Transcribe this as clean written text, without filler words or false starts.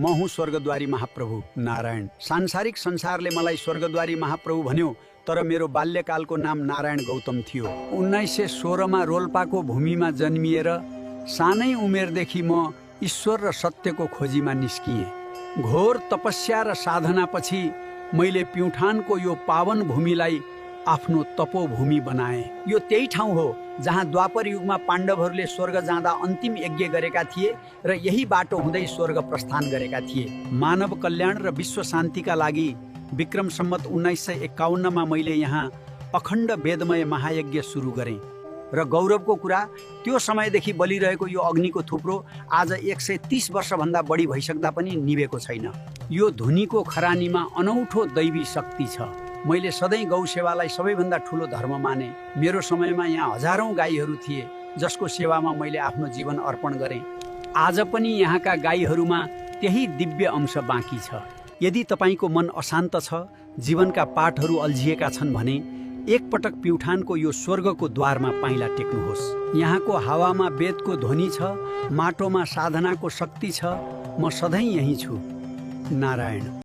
म हुँ स्वर्गद्वारी महाप्रभु नारायण। सांसारिक संसारले मलाई स्वर्गद्वारी महाप्रभु भन्यो, तर मेरो बाल्यकालको नाम नारायण गौतम थियो। 1916 मा रोल्पाको भूमिमा जन्मिएर सानै उमेरदेखि म ईश्वर र सत्यको खोजीमा निस्किएँ। घोर तपस्या र साधनापछि मैले प्युठानको यो पावन भूमिलाई आफ्नो तपोभूमि बनाए। यो त्यही ठाउँ हो जहाँ द्वापर युगमा पाण्डवहरूले स्वर्ग जाँदा अन्तिम यज्ञ गरेका थिए र यही बाटो हुँदै स्वर्ग प्रस्थान गरेका थिए। मानव कल्याण र विश्व शान्तिका लागि विक्रम सम्वत 1951 मा मैले यहाँ अखण्ड वेदमय महायज्ञ सुरु गरेँ। र गौरवको कुरा, त्यो समयदेखि बलिरहेको यो अग्निको थुप्रो आज 130 वर्षभन्दा बढी भइसक्दा पनि निभेको छैन। यो धुनीको खरानीमा अनौठो दैवी शक्ति छ। मैले सधैँ गौ सेवालाई सबैभन्दा ठुलो धर्म माने। मेरो समयमा यहाँ हजारौं गाईहरू थिए जसको सेवामा मैले आफ्नो जीवन अर्पण गरेँ। आज पनि यहाँका गाईहरूमा त्यही दिव्य अंश बाँकी छ। यदि तपाईको मन अशान्त छ, जीवनका पाठहरू अल्झिएका छन् भने एकपटक प्युठानको यो स्वर्गको द्वारमा पाइला टेक्नुहोस्। यहाँको हावामा वेदको ध्वनि छ, माटोमा साधनाको शक्ति छ। म सधैँ यही छु। नारायण।